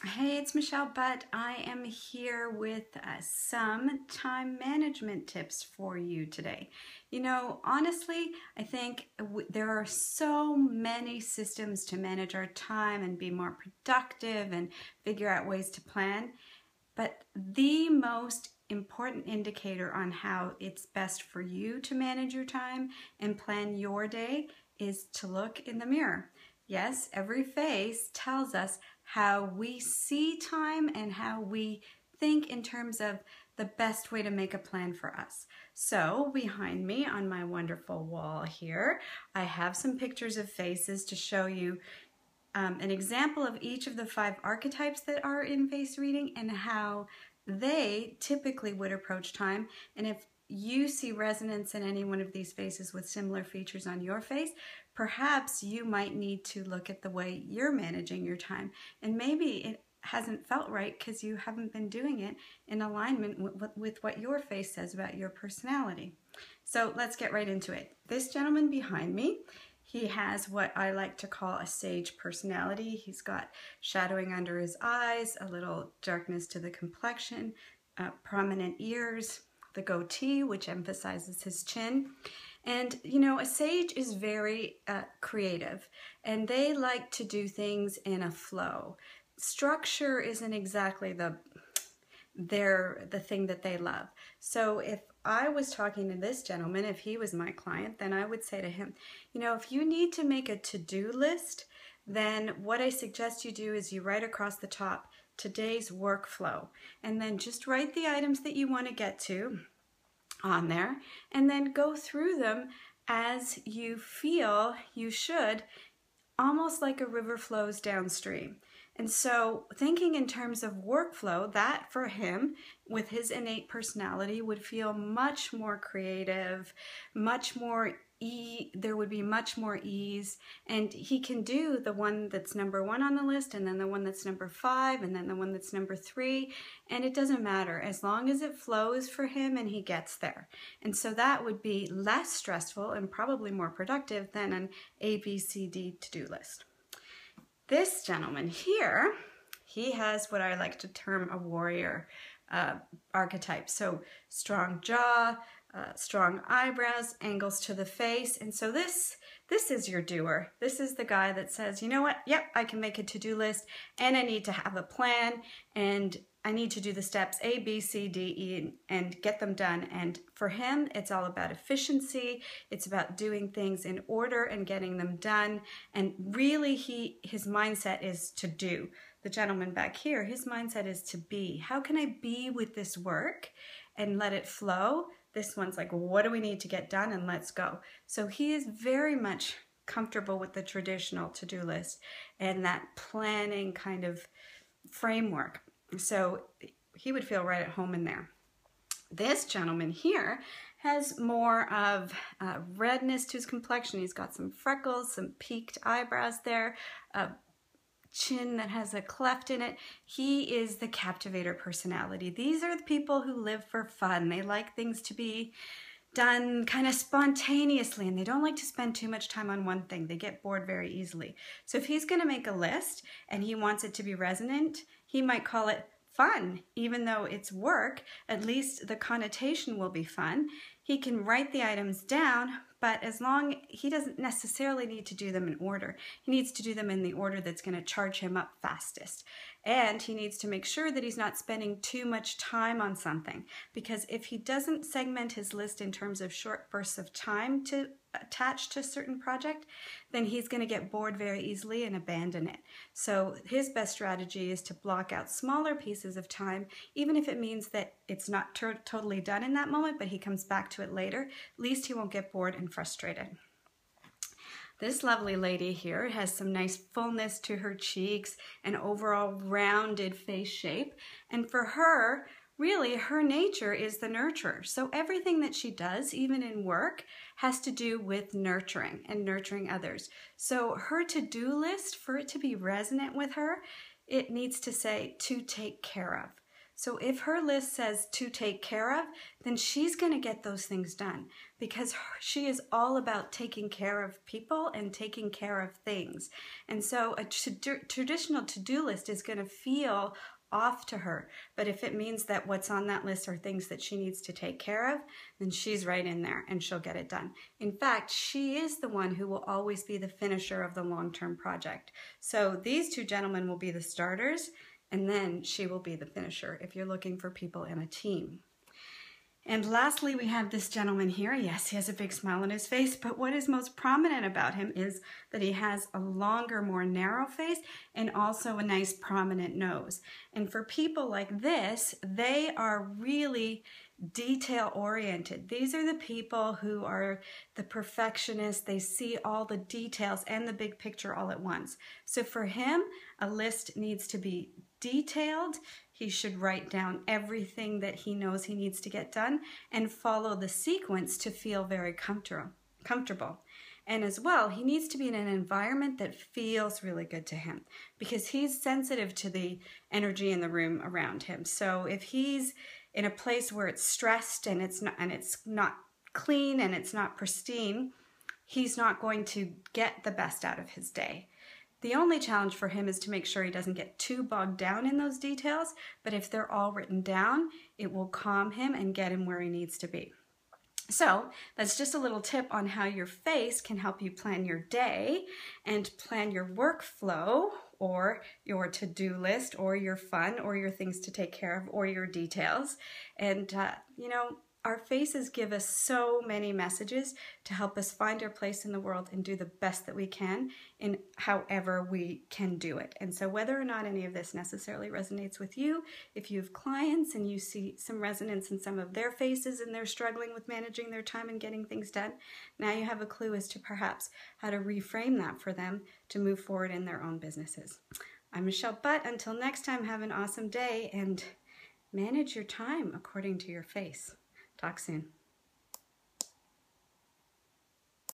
Hey, it's Michelle Butt. I am here with some time management tips for you today. Honestly, I think there are so many systems to manage our time and be more productive and figure out ways to plan. But the most important indicator on how it's best for you to manage your time and plan your day is to look in the mirror. Yes, every face tells us how we see time and how we think in terms of the best way to make a plan for us. So behind me on my wonderful wall here, I have some pictures of faces to show you an example of each of the 5 archetypes that are in face reading and how they typically would approach time. And if you see resonance in any one of these faces with similar features on your face, perhaps you might need to look at the way you're managing your time. And maybe it hasn't felt right because you haven't been doing it in alignment with what your face says about your personality. So let's get right into it. This gentleman behind me, he has what I like to call a sage personality. He's got shadowing under his eyes, a little darkness to the complexion, prominent ears, the goatee, which emphasizes his chin. And, a sage is very creative, and they like to do things in a flow. Structure isn't exactly the thing that they love. So if I was talking to this gentleman, if he was my client, then I would say to him, if you need to make a to-do list, then what I suggest you do is you write across the top today's workflow, and then just write the items that you want to get to on there, and then go through them as you feel you should, almost like a river flows downstream. And so thinking in terms of workflow, that for him, with his innate personality, would feel much more creative, much more there would be much more ease, and he can do the one that's number 1 on the list, and then the one that's number 5, and then the one that's number 3, and it doesn't matter as long as it flows for him and he gets there. And so that would be less stressful and probably more productive than an ABCD to-do list. This gentleman here, he has what I like to term a warrior archetype. So strong jaw, strong eyebrows, angles to the face. And so this is your doer. This is the guy that says, you know what? Yep, I can make a to-do list, and I need to have a plan, and I need to do the steps A, B, C, D, E, and get them done. And for him, it's all about efficiency. It's about doing things in order and getting them done. And really, his mindset is to do. The gentleman back here, his mindset is to be. How can I be with this work and let it flow? This one's like, what do we need to get done, and let's go. So he is very much comfortable with the traditional to-do list and that planning kind of framework. So he would feel right at home in there. This gentleman here has more of redness to his complexion. He's got some freckles, some peaked eyebrows there, a chin that has a cleft in it. He is the Captivator personality. These are the people who live for fun. They like things to be done kind of spontaneously, and they don't like to spend too much time on one thing. They get bored very easily. So if he's going to make a list and he wants it to be resonant, he might call it fun. Even though it's work, at least the connotation will be fun. He can write the items down, but he doesn't necessarily need to do them in order. He needs to do them in the order that's going to charge him up fastest. And he needs to make sure that he's not spending too much time on something, because if he doesn't segment his list in terms of short bursts of time to attach to a certain project, then he's going to get bored very easily and abandon it. So his best strategy is to block out smaller pieces of time, even if it means that it's not totally done in that moment, but he comes back to it later. At least he won't get bored and frustrated. This lovely lady here has some nice fullness to her cheeks, an overall rounded face shape, and for her, really, her nature is the nurturer. So everything that she does, even in work, has to do with nurturing and nurturing others. So her to-do list, for it to be resonant with her, it needs to say to take care of. So if her list says to take care of, then she's going to get those things done because she is all about taking care of people and taking care of things. And so a traditional to-do list is going to feel off to her. But if it means that what's on that list are things that she needs to take care of, then she's right in there and she'll get it done. In fact, she is the one who will always be the finisher of the long-term project. So these two gentlemen will be the starters, and then she will be the finisher if you're looking for people in a team. And lastly, we have this gentleman here. Yes, he has a big smile on his face, but what is most prominent about him is that he has a longer, more narrow face and also a nice prominent nose. And for people like this, they are really detail oriented. These are the people who are the perfectionists. They see all the details and the big picture all at once. So for him, a list needs to be detailed. He should write down everything that he knows he needs to get done and follow the sequence to feel very comfortable. And as well, he needs to be in an environment that feels really good to him because he's sensitive to the energy in the room around him. So if he's in a place where it's stressed and it's not clean and it's not pristine, he's not going to get the best out of his day. The only challenge for him is to make sure he doesn't get too bogged down in those details, but if they're all written down, it will calm him and get him where he needs to be. So that's just a little tip on how your face can help you plan your day and plan your workflow or your to-do list or your fun or your things to take care of or your details. And, our faces give us so many messages to help us find our place in the world and do the best that we can in however we can do it. And so whether or not any of this necessarily resonates with you, if you have clients and you see some resonance in some of their faces and they're struggling with managing their time and getting things done, now you have a clue as to perhaps how to reframe that for them to move forward in their own businesses. I'm Michelle Butt. Until next time, have an awesome day and manage your time according to your face. Talk soon.